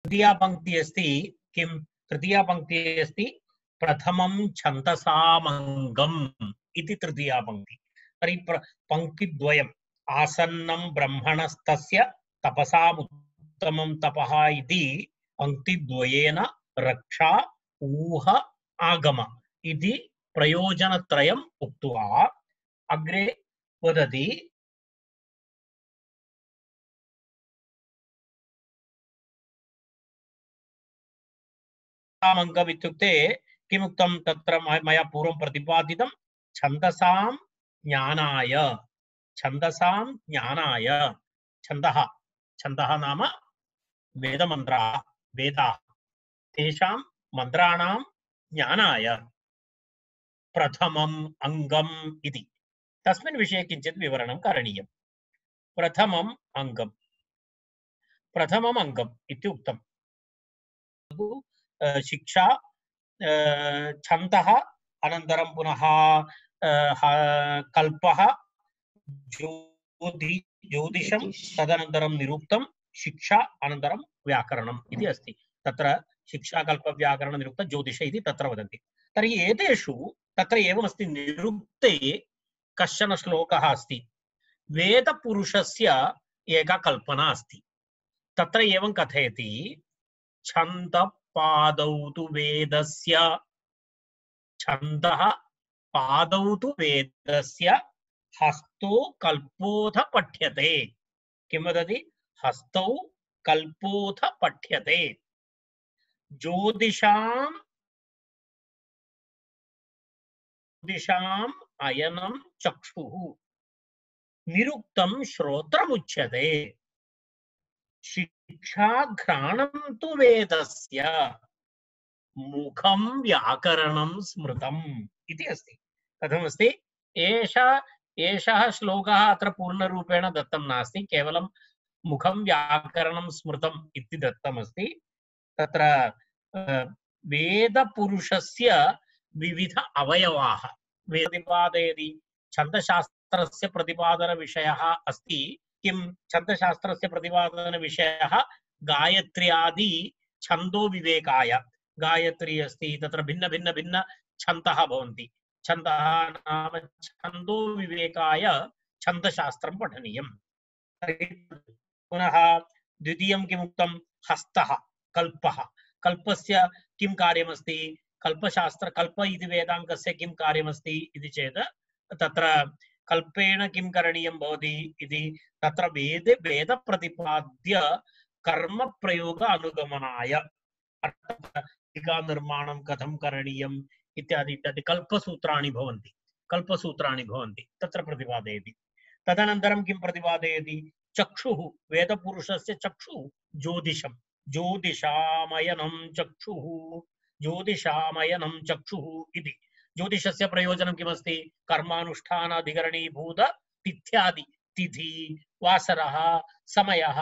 तृतीया पंक्ति अस्ति किं तृतीया पंक्ति अस्ति प्रथमं छन्दसामङ्गम् इति तृतीया पंक्ति। तर्हि पंक्तिद्वयम् आसन्नं ब्रह्मणस्तस्य तपसामुत्तमं तपः इति पंक्तिद्वयेन रक्षा ऊह आगम इति प्रयोजनत्रयम् उक्त्वा अग्रे वदति छन्दसामङ्गम् इत्युक्ते किमुक्तं तत्र मया पूर्वं प्रतिपादितं छन्दसां ज्ञानाय छन्दः नाम वेदमन्त्राः वेदाः तेषां मन्त्राणां ज्ञानाय प्रथमम् अङ्गम् इति तस्मिन् विषये किञ्चित् विवरणं करणीयं। प्रथमम् अङ्गम् इत्युक्तं शिक्षा छन्दः अनन्तरं पुनः कल्पः ज्योतिषं तदनन्तरं निरुक्तं शिक्षा अनन्तरं व्याकरणम् इति अस्ति। तत्र शिक्षा कल्प व्याकरण निरुक्त ज्योतिष इति तत्र वदन्ति। तर्हि एतेषु तत्र एवमस्ति निरुक्ते कश्चन श्लोकः अस्ति वेदपुरुषस्य एका कल्पना अस्ति। तत्र एवं कथयति छन्दः पादौ तु वेदस्य छन्दः पादौ तु वेदस्य हस्तौ कल्पोऽथ पठ्यते। किं वदति? हस्तौ कल्पोऽथ पठ्यते। ज्योतिषाम् अयनं चक्षुः निरुक्तं श्रोत्रमुच्यते। शिक्षाघ्राणं तु वेदस्य मुखं व्याकरणं स्मृतम् इति अस्ति। कथमस्ति? एषः श्लोकः अत्र पूर्णरूपेण दत्तं नास्ति, केवलं मुखं व्याकरणं स्मृतम् इति दत्तमस्ति। तत्र वेदपुरुषस्य विविध अवयवाः प्रतिपादयति। छन्दशास्त्रस्य प्रतिपादनविषयः अस्ति। किं छन्दशास्त्रस्य प्रतिपादनविषयः? गायत्र्यादि छन्दो विवेकाय। गायत्री अस्ति, तत्र भिन्न भिन्न भिन्न छन्दः भवन्ति। छन्दः नाम छन्दो विवेकाय छन्दशास्त्रं पठनीयम्। पुनः द्वितीयं किमुक्तं? हस्तः कल्पः। कल्पस्य किं कार्यमस्ति? कल्पशास्त्र कल्प इति वेदाङ्गस्य किं कार्यमस्ति इति चेत् तत्र कल्पेन किं करणीयं भवति इति तत्र वेद प्रतिपाद्य कर्म प्रयोग अनुगमनाय टीका निर्माणं कथं करणीयम् इत्यादि इत्यादि कल्पसूत्राणि भवन्ति तत्र प्रतिपादयति। तदनन्तरं किं प्रतिपादयति? चक्षुः वेदपुरुषस्य चक्षुः ज्योतिषामयनं चक्षुः इति। ज्योतिषस्य प्रयोजनं किमस्ति? कर्मानुष्ठानाधिकरणीभूत तिथ्यादि तिथि वासरः समयः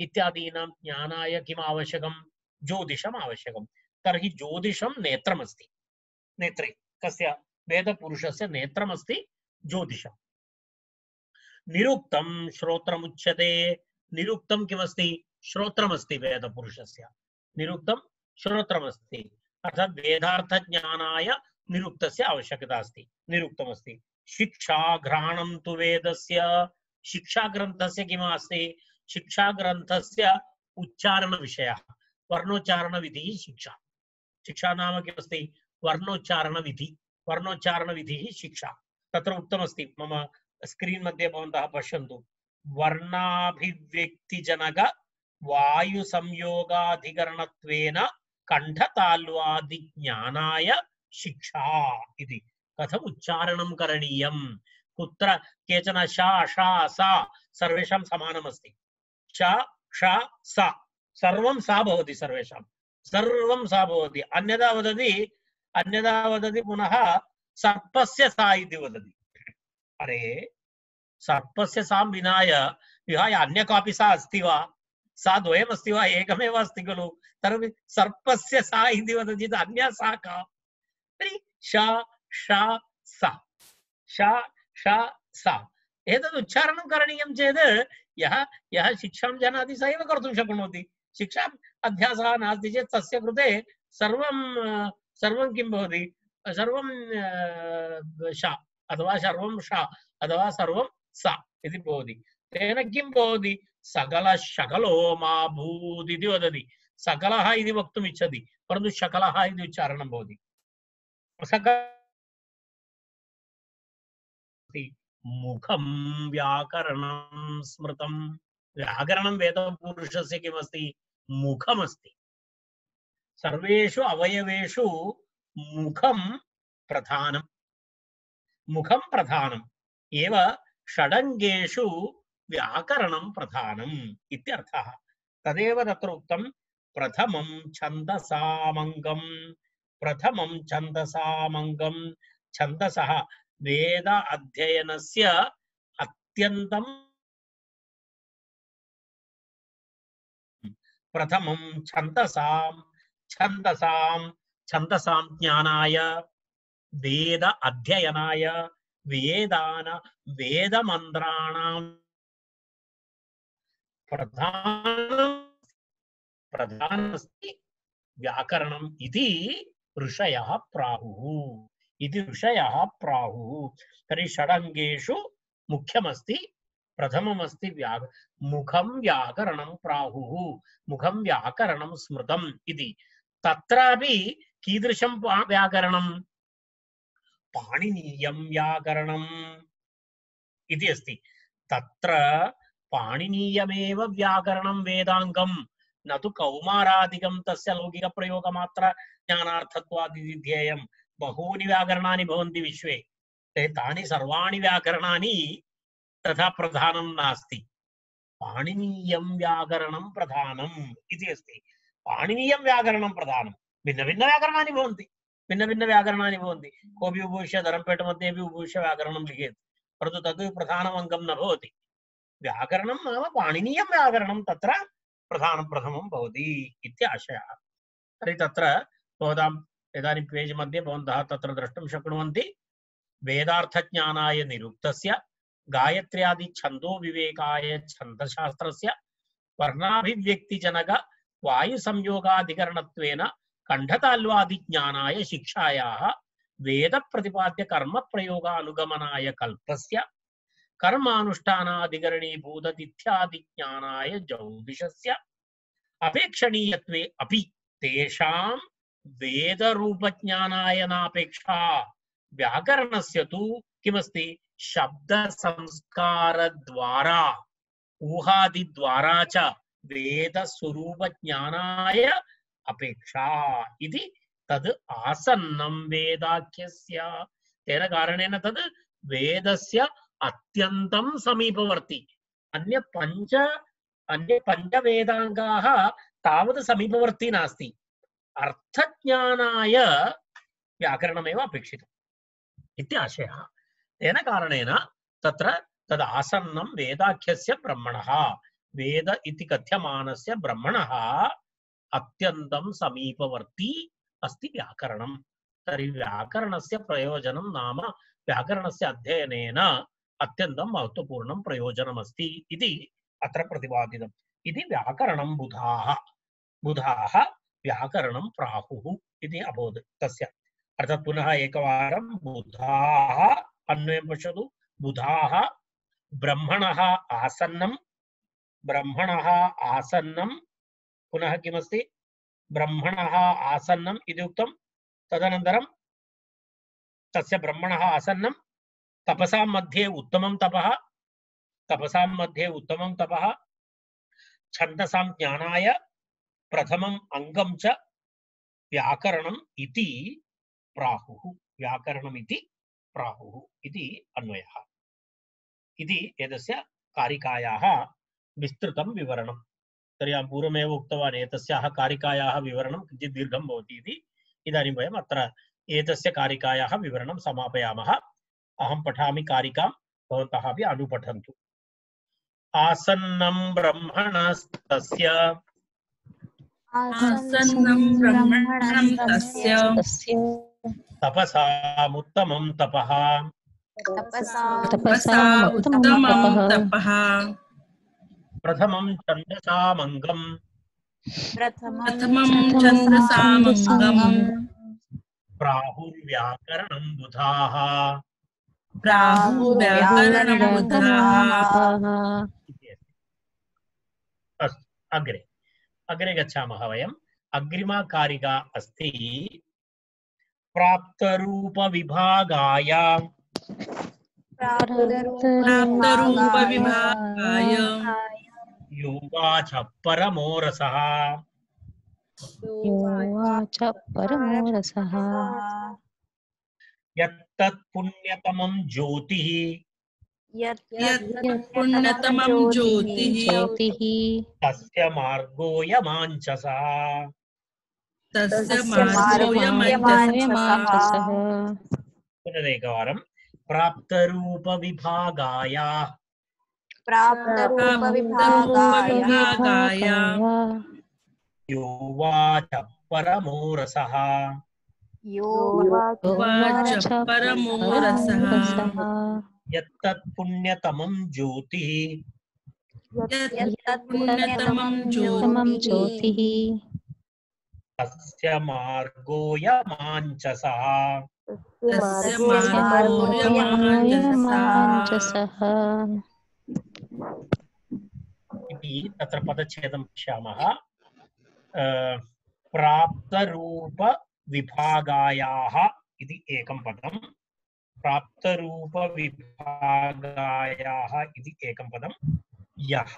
इत्यादीनां ज्ञानाय किम् आवश्यकं? ज्योतिषम् आवश्यकं। तर्हि ज्योतिषं नेत्रमस्ति। नेत्रे कस्य? वेदपुरुषस्य नेत्रमस्ति ज्योतिषम्। निरुक्तं श्रोत्रमुच्यते। निरुक्तं किमस्ति? श्रोत्रमस्ति। वेदपुरुषस्य निरुक्तं श्रोत्रमस्ति। अर्थात् वेदार्थज्ञानाय निरुक्तस्य आवश्यकता अस्ति। निरुक्तमस्ति। शिक्षाघ्राणं तु वेदस्य। शिक्षाग्रन्थस्य किम् अस्ति? शिक्षाग्रन्थस्य उच्चारणविषयः वर्णोच्चारणविधिः शिक्षा। शिक्षा नाम किमस्ति? वर्णोच्चारणविधिः शिक्षा। तत्र उक्तमस्ति, मम स्क्रीन् मध्ये भवन्तः पश्यन्तु। वर्णाभिव्यक्तिजनक वायुसंयोगाधिकरणत्वेन कण्ठताल्वादिज्ञानाय शिक्षा इति। कथम् उच्चारणं करणीयं? कुत्र केचन श ष स सर्वेषां समानमस्ति। श ष स सर्वं सा भवति। सर्वं सा भवति। अन्यदा वदति पुनः सर्पस्य सा इति वदति। अरे सर्पस्य सां विहाय अन्य कापि सा अस्ति वा? सा द्वयमस्ति वा? एकमेव अस्ति खलु। तर्हि सर्पस्य सा इति वदति चेत् अन्या सा का? तर्हि श ष स एतद् उच्चारणं करणीयं चेत् यः शिक्षां जानाति स एव कर्तुं शक्नोति। शिक्षां अध्यासः नास्ति चेत् तस्य कृते सर्वं सर्वं किं भवति सर्वं श अथवा सर्वं श अथवा सर्वं स इति भवति तेन किं भवति सकलः शकलो मा भूत् इति वदति सकलः इति वक्तुम् इच्छति परन्तु शकलः इति उच्चारणं भवति मुखं व्याकरणं स्मृतं व्याकरणं वेदपुरुषस्य किमस्ति मुखमस्ति सर्वेषु अवयवेषु मुखं प्रधानम् एव षडङ्गेषु व्याकरणं प्रधानम् इत्यर्थः तदेव तत्र उक्तं प्रथमं छन्दसामङ्गं छन्दसः वेद अध्ययनस्य अत्यन्तं प्रथमं छन्दसां ज्ञानाय वेद अध्ययनाय वेदमन्त्राणां प्रधानमस्ति व्याकरणम् इति ऋषयः प्राहुः तर्हि षडङ्गेषु मुख्यमस्ति प्रथममस्ति मुखं व्याकरणं प्राहुः मुखं व्याकरणं स्मृतम् इति तत्रापि कीदृशं व्याकरणं पाणिनीयं व्याकरणम् इति अस्ति तत्र पाणिनीयमेव व्याकरणं वेदाङ्गं न तु कौमारादिकं तस्य लौकिकप्रयोगमात्र ज्ञानार्थत्वादिति ध्येयं बहूनि व्याकरणानि भवन्ति विश्वे तानि सर्वाणि व्याकरणानि तथा प्रधानं नास्ति पाणिनीयं व्याकरणं प्रधानम् इति अस्ति पाणिनीयं व्याकरणं प्रधानं भिन्नभिन्नव्याकरणानि भवन्ति कोऽपि उपविश्य धरम्पेट मध्ये अपि उपविश्य व्याकरणं लिखेत् परन्तु तद् प्रधानम् अङ्गं न भवति व्याकरणं नाम पाणिनीयं व्याकरणं तत्र प्रथमं भवति इति आशयः तर्हि तत्र भवतां इदानीं पेज् मध्ये भवन्तः तत्र द्रष्टुं शक्नुवन्ति वेदार्थज्ञानाय निरुक्तस्य गायत्र्यादि छन्दो विवेकाय छन्दशास्त्रस्य वर्णाभिव्यक्तिजनक वायुसंयोगाधिकरणत्वेन कण्ठताल्वादिज्ञानाय शिक्षायाः वेदप्रतिपाद्य कर्मप्रयोगानुगमनाय कल्पस्य कर्मानुष्ठानाधिकरणीभूततिथ्यादिज्ञानाय ज्योतिषस्य अपेक्षणीयत्वे अपि तेषां वेदरूपज्ञानाय नापेक्षा व्याकरणस्य तु किमस्ति शब्दसंस्कारद्वारा ऊहादिद्वारा च वेदस्वरूपज्ञानाय अपेक्षा इति तद् आसन्नं वेदाख्यस्य तेन कारणेन तद् वेदस्य अत्यन्तं समीपवर्ती अन्य पञ्च वेदाङ्गाः तावत् समीपवर्ती नास्ति अर्थज्ञानाय व्याकरणमेव अपेक्षितम् इति आशयः तेन कारणेन तत्र तद् आसन्नं वेदाख्यस्य ब्रह्मणः वेद इति कथ्यमानस्य ब्रह्मणः अत्यन्तं समीपवर्ती अस्ति व्याकरणं तर्हि व्याकरणस्य प्रयोजनं नाम व्याकरणस्य अध्ययनेन अत्यन्तं महत्त्वपूर्णं प्रयोजनमस्ति इति अत्र प्रतिपादितम् इति व्याकरणं बुधाः व्याकरणं प्राहुः इति अभवत् तस्य अर्थात् पुनः एकवारं बुधाः अन्वयं पश्यतु बुधाः ब्रह्मणः आसन्नं पुनः किमस्ति ब्रह्मणः आसन्नम् इति उक्तं तदनन्तरं तस्य ब्रह्मणः आसन्नं तपसां मध्ये उत्तमं तपः छन्दसां ज्ञानाय प्रथमम् अङ्गं च व्याकरणम् इति प्राहुः इति अन्वयः इति एतस्य कारिकायाः विस्तृतं विवरणं तर्हि अहं पूर्वमेव उक्तवान् एतस्याः कारिकायाः विवरणं किञ्चित् दीर्घं भवति इति इदानीं वयम् अत्र एतस्य कारिकायाः विवरणं समापयामः अहं पठामि कारिकां भवन्तः अपि अनुपठन्तु आसन्नं ब्रह्मणस्तस्य तपसामुत्तमं तपः प्रथमं छन्दसामङ्गं प्रथमं छन्दसामङ्गम् प्राहुर्व्याकरणं बुधाः प्राहुर्व्याकरणं बुधाः। अस्तु अग्रे अग्रे गच्छामः वयम्। अग्रिमा कारिका अस्ति प्राप्तरूपविभागाय प्राप्तरूपविभागाय योवाच परमो रसः योवाच परमो रसः यत्तत् पुण्यतमं ज्योतिः यत् पुण्यतमं ज्योतिः ज्योतिः तस्य मार्गोऽयमाञ्चसः। तस्य मार्गोऽयमाञ्चसः। पुनरेकवारं प्राप्तरूपविभागाय प्राप्तरूपविभागाय योवाच परमो रसः योवाच परमो रसः यत्तत् पुण्यतमं ज्योतिः यत् पुण्यतमं ज्योतिः तस्य मार्गोऽयमाञ्चसः। तस्य मार्गोऽयमाञ्चसः। इति तत्र पदच्छेदं पश्यामः। प्राप्तरूपविभागायाः इति एकं पदं, प्राप्तरूपविभागायाः इति एकं पदं, यः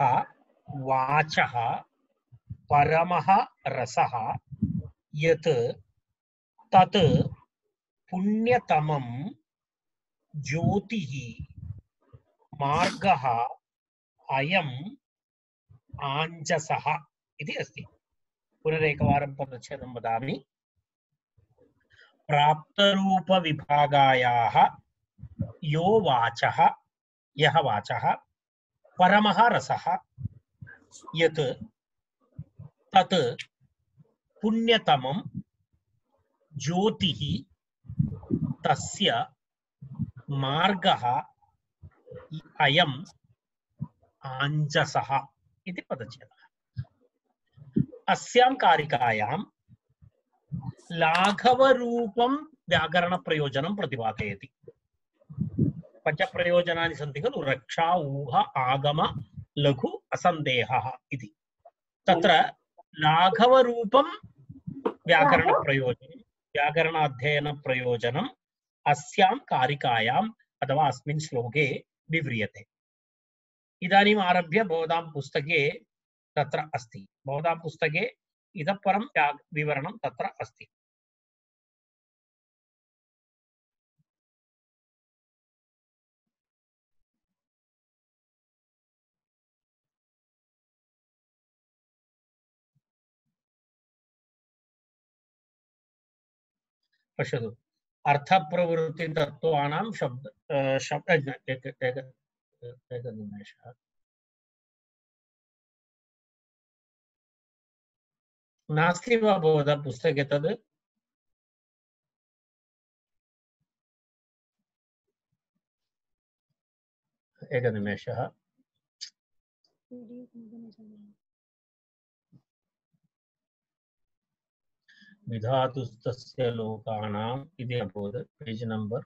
वाचः परमः रसः यत् तत् पुण्यतमं ज्योतिः मार्गः अयम् आञ्जसः इति अस्ति। पुनरेकवारं पदच्छेदं वदामि। प्राप्तरूपविभागायाः यो वाचः यः वाचः परमः रसः यत् तत् पुण्यतमं ज्योतिः तस्य मार्गः अयम् आञ्जसः इति पदच्छेदः। अस्यां कारिकायां लाघवरूपं व्याकरणप्रयोजनं प्रतिपादयति। पञ्चप्रयोजनानि सन्ति खलु, रक्षा ऊह आगम लघु असन्देहः इति। तत्र लाघवरूपं व्याकरणप्रयोजनं व्याकरणाध्ययनप्रयोजनम् अस्यां कारिकायाम् अथवा अस्मिन् श्लोके विव्रियते। इदानीम् आरभ्य भवतां पुस्तके तत्र अस्ति। भवतां पुस्तके इतः परं विवरणं तत्र अस्ति। पश्यतु, अर्थप्रवृत्तितत्त्वानां एकनिमेषः। नास्ति वा भवतः पुस्तके तद्? एकनिमेषः। विधातुस्तस्य लोकानाम् इति अभवत्, पेज् नम्बर्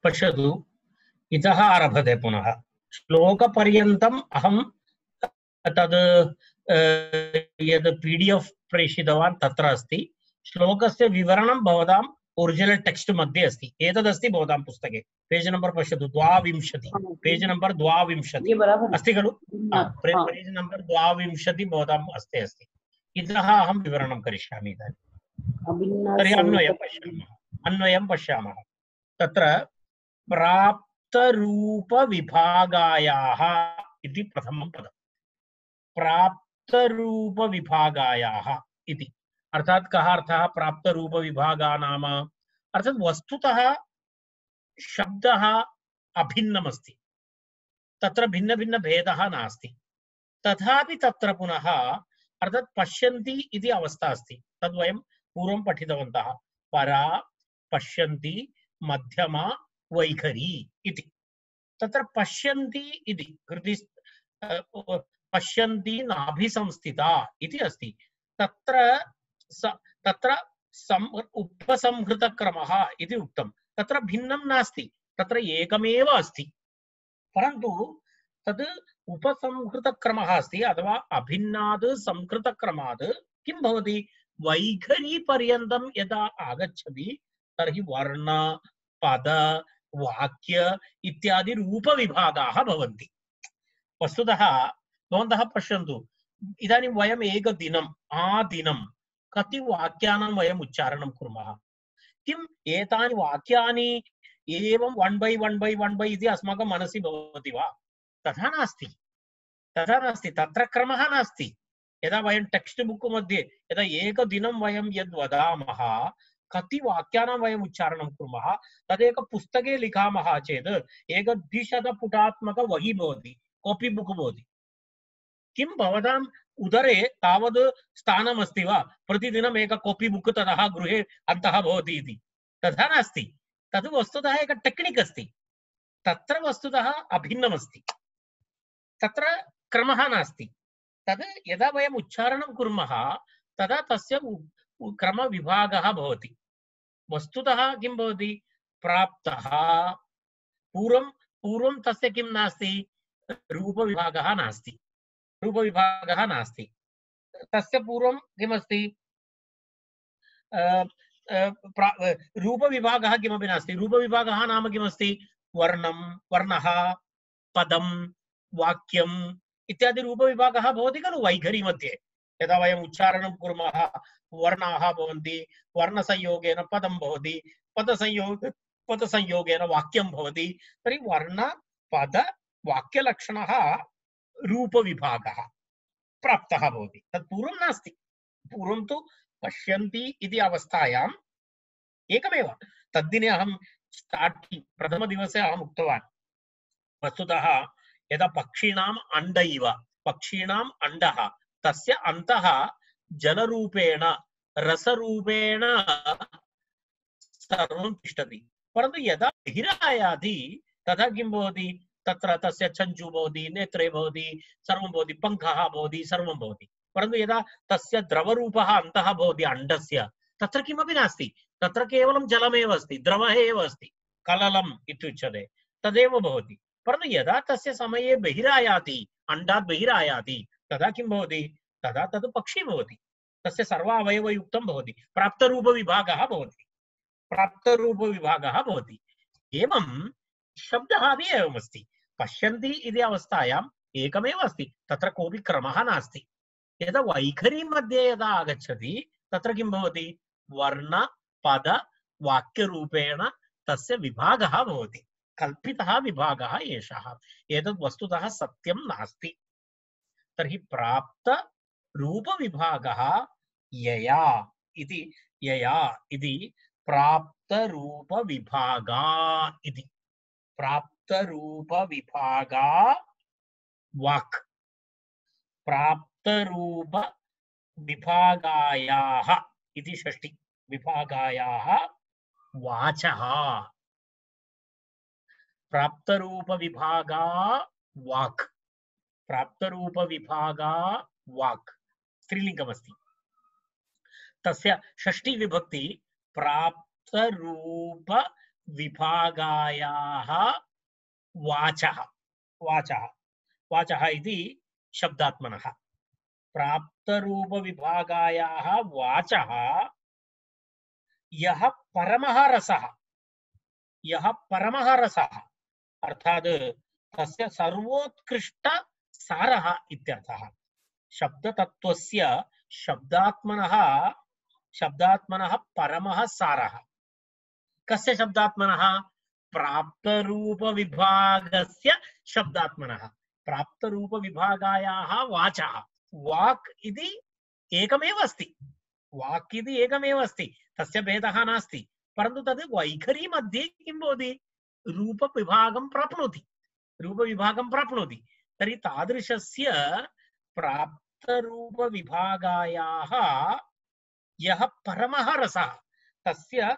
पश्यतु, इतः आरभते पुनः श्लोकपर्यन्तम् अहं तद् यद् PDF प्रेषितवान् तत्र अस्ति। श्लोकस्य विवरणं भवताम् ओरिजिनल टेक्स्ट मध्ये अस्ति। एतदस्ति भवतां पुस्तके। पेज् नम्बर् पश्यतु, 22, पेज् नम्बर् 22 अस्ति खलु? पेज् नम्बर् 22 भवताम् हस्ते अस्ति। इतः अहं विवरणं करिष्यामि इदानीं। तर्हि अन्वयं पश्यामः। तत्र प्राप्तरूपविभागायाः इति प्रथमं पदम्। प्राप्तरूपविभागायाः इति अर्थात कः अर्थः प्राप्त रूप विभागा नाम अर्थात वस्तुतः शब्दः अभिन्नमस्ति, तत्र भिन्न भिन्न भेदः नास्ति, तथापि तत्र पुनः अर्थात पश्यन्ति इति अवस्था अस्ति, तद् वयं पूर्वं पठितवन्तः, परा पश्यन्ति मध्यमा वैखरी इति। तत्र पश्यन्ति इति कृति पश्यन्ति नाभिसंस्थिता इति अस्ति, तत्र उपसंहृतक्रमः इति उक्तं, तत्र भिन्नं नास्ति, तत्र एकमेव अस्ति, परन्तु तद् उपसंहृतक्रमः अस्ति अथवा अभिन्नाद् संहृतक्रमाद् किं भवति, वैखरी पर्यन्तं यदा आगच्छति तर्हि वर्ण पद वाक्य इत्यादि रूपविभागाः भवन्ति। वस्तुतः भवन्तः पश्यन्तु, इदानीं वयम् एकदिनम् आदिनं कति वाक्यानां वयम् उच्चारणं कुर्मः, किम् एतानि वाक्यानि एवं वन बै इति अस्माकं मनसि भवति वा? तथा नास्ति, तथा नास्ति, तत्र क्रमः नास्ति। यदा वयं टेक्स्ट् बुक् मध्ये यदा एकदिनं वयं यद् वदामः, कति वाक्यानां वयम् उच्चारणं कुर्मः, तदेक पुस्तके लिखामः चेत् एक 200 पुटात्मक वही भवति, कॉपी बुक् भवति। किं भवताम् उदरे तावद् स्थानमस्ति वा, प्रतिदिनम् एक कॉपी बुक् ततः गृहे अन्तः भवति इति? तथा नास्ति, तद् वस्तुतः एक टेक्निक् अस्ति, तत्र वस्तुतः अभिन्नमस्ति, तत्र क्रमः नास्ति। तद् यदा वयम् उच्चारणं कुर्मः तदा तस्य क्रमविभागः भवति। वस्तुतः किं भवति, प्राप्तः पूर्वं तस्य किं नास्ति, रूपविभागः नास्ति, रूपविभागः नास्ति, तस्य पूर्वं किमस्ति, रूपविभागः किमपि नास्ति। रूपविभागः नाम किमस्ति, वर्णं वर्णः पदं वाक्यम् इत्यादि रूपविभागः भवति खलु वैखरी मध्ये। यदा वयम् उच्चारणं कुर्मः वर्णाः भवन्ति, वर्णसंयोगेन पदं भवति, पदसंयोगेन वाक्यं भवति, तर्हि वर्ण पद वाक्यलक्षणः रूपविभागः प्राप्तः भवति। तत् पूर्वं नास्ति, पूर्वं तु पश्यन्ति इति अवस्थायाम् एकमेव। तद्दिने अहं स्टार्टिङ्ग् प्रथमदिवसे अहम् उक्तवान्, वस्तुतः यदा पक्षिणाम् अण्ड इव, पक्षिणाम् अण्डः तस्य अन्तः जलरूपेण रसरूपेण सर्वं तिष्ठति, परन्तु यदा बहिरायाति तदा किं भवति, तत्र तस्य चञ्चू भवति, नेत्रे भवति, सर्वं भवति, पङ्खः भवति, सर्वं भवति, परन्तु यदा तस्य द्रवरूपः अन्तः भवति अण्डस्य, तत्र किमपि नास्ति, तत्र केवलं जलमेव अस्ति, द्रवः एव अस्ति, कललम् इत्युच्यते, तदेव भवति। परन्तु यदा तस्य समये बहिरायाति, अण्डात् बहिरायाति, तदा किं भवति, तदा तद् पक्षी भवति, तस्य सर्व अवयवयुक्तं भवति, प्राप्तरूपविभागः भवति, प्राप्तरूपविभागः भवति। एवं शब्दः अपि एवमस्ति, पश्यन्ति इति अवस्थायाम् एकमेव अस्ति, तत्र कोऽपि क्रमः नास्ति। यदा वैखरी मध्ये यदा आगच्छति तत्र किं भवति, वर्ण पद वाक्यरूपेण तस्य विभागः भवति, कल्पितः विभागः एषः। एतद् वस्तुतः सत्यं नास्ति। तर्हि प्राप्त रूपविभागः यया इति प्राप्तरूपविभागा इति, प्राप्तरूपविभागा वाक्, प्राप्तरूपविभागायाः इति षष्ठी, विभागायाः वाचः, प्राप्तरूपविभागा वाक्, प्राप्तरूपविभागा वाक् स्त्रीलिङ्गमस्ति, तस्य षष्ठी विभक्ति प्राप्तरूपविभागायाः वाचः, वाचः वाचः इति शब्दात्मनः, प्राप्तरूपविभागायाः वाचः यः परमः रसः, यः परमः रसः अर्थात् तस्य सर्वोत्कृष्ट सारः इत्यर्थः। शब्दतत्त्वस्य शब्दात्मनः परमः सारः, कस्य शब्दात्मनः, प्राप्तरूपविभागस्य शब्दात्मनः, प्राप्तरूपविभागायाः वाचः, वाक् इति एकमेव अस्ति, वाक् इति एकमेव अस्ति, तस्य भेदः नास्ति, परन्तु तद् वैखरी मध्ये किं भवति, रूपविभागं प्राप्नोति, रूपविभागं प्राप्नोति। तर्हि तादृशस्य प्राप्तरूपविभागायाः यः परमः रसः, तस्य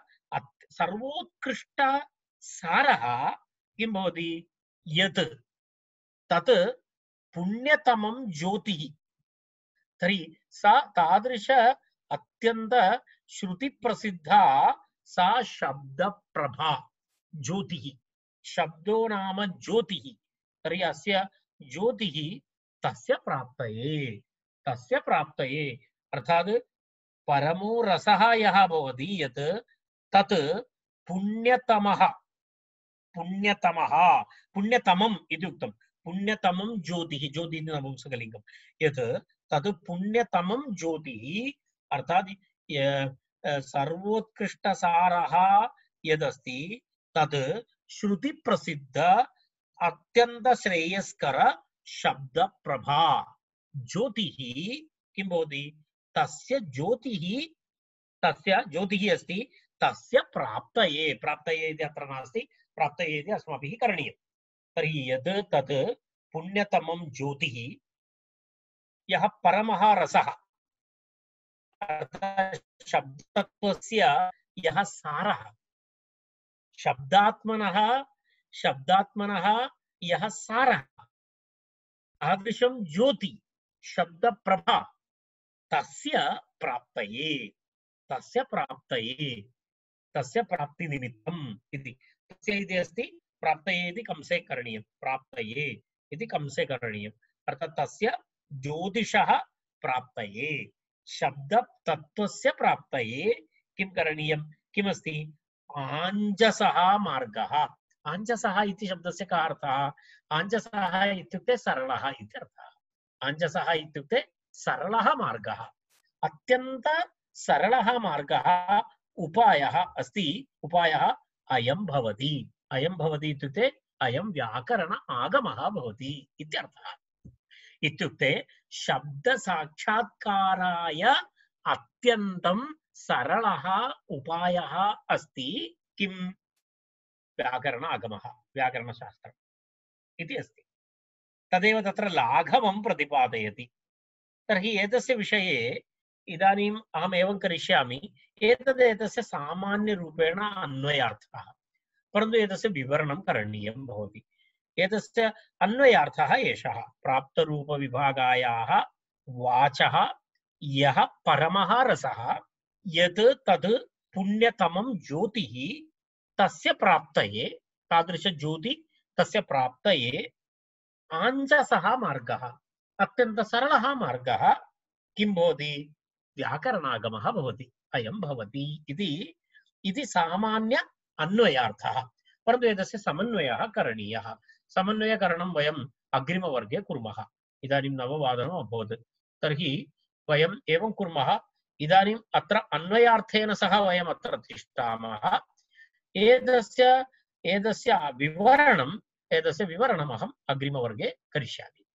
सर्वोत्कृष्टसारः किं भवति, यत् तत् पुण्यतमं ज्योतिः। तर्हि सा तादृश अत्यंत श्रुति प्रसिद्धा सा शब्दप्रभा ज्योतिः, शब्दो नाम ज्योतिः। तर्हि अस्य ज्योतिः तस्य प्राप्तये अर्थात् परमो रसः यः भवति यत् तत् पुण्यतमः पुण्यतमम् इति उक्तं, पुण्यतमं ज्योतिः, ज्योतिः नपुंसकलिङ्गं, यत् तत् पुण्यतमं ज्योतिः अर्थात् सर्वोत्कृष्टसारः यदस्ति तत् श्रुति प्रसिद्ध अत्यंत श्रेयस्कर शब्दप्रभा ज्योतिः किं भवति, तस्य ज्योतिः अस्ति तस्य प्राप्तये, प्राप्तये इति अत्र नास्ति, प्राप्तये इति अस्माभिः करणीयं। तर्हि यत् तत् पुण्यतमं ज्योतिः यः परमः रसः अर्थात् शब्दतत्त्वस्य यः सारः, शब्दात्मनः यः सारः, तादृशं ज्योति शब्दप्रभा तस्य प्राप्तिनिमित्तम् इति, तस्य इति अस्ति, प्राप्तये इति कंसे करणीयं, प्राप्तये इति कंसे करणीयम्, अर्थात् तस्य ज्योतिषः प्राप्तये, शब्दतत्त्वस्य प्राप्तये किं करणीयं, किमस्ति, आञ्जसः मार्गः। आञ्जसः इति शब्दस्य कः अर्थः, आञ्जसः इत्युक्ते सरलः इति अर्थः, आञ्जसः इत्युक्ते सरलः मार्गः, अत्यन्त सरलः मार्गः उपायः अस्ति, उपायः अयं भवति, इत्युक्ते अयं व्याकरण आगमः भवति इत्यर्थः। इत्युक्ते शब्द साक्षात्काराय अत्यन्तं सरलः उपायः अस्ति किं, व्याकरण आगमः, व्याकरणशास्त्रम् इति अस्ति। तदेव तत्र लाघवं प्रतिपादयति। तर्हि एतस्य विषये इदानीम् अहम् एवं करिष्यामि, एतस्य सामान्यरूपेण अन्वयार्थः, परन्तु एतस्य विवरणं करणीयं भवति। एतस्य अन्वयार्थः एषः, प्राप्तरूपविभागायाः वाचः यः परमः रसः यत् तद् पुण्यतमं ज्योतिः तस्य प्राप्तये, तादृशज्योति तस्य प्राप्तये आञ्जसः मार्गः, अत्यन्त सरलः मार्गः किं भवति, व्याकरणागमः भवति, अयं भवति इति सामान्य अन्वयार्थः। परन्तु एतस्य समन्वयः करणीयः। समन्वयकरणं वयम् अग्रिमवर्गे कुर्मः। इदानीं 9:00 अभवत्, तर्हि वयम् एवं कुर्मः, इदानीम् अत्र अन्वयार्थेन सह वयम् अत्र तिष्ठामः। एतस्य विवरणम् अहम् अग्रिमवर्गे करिष्यामि।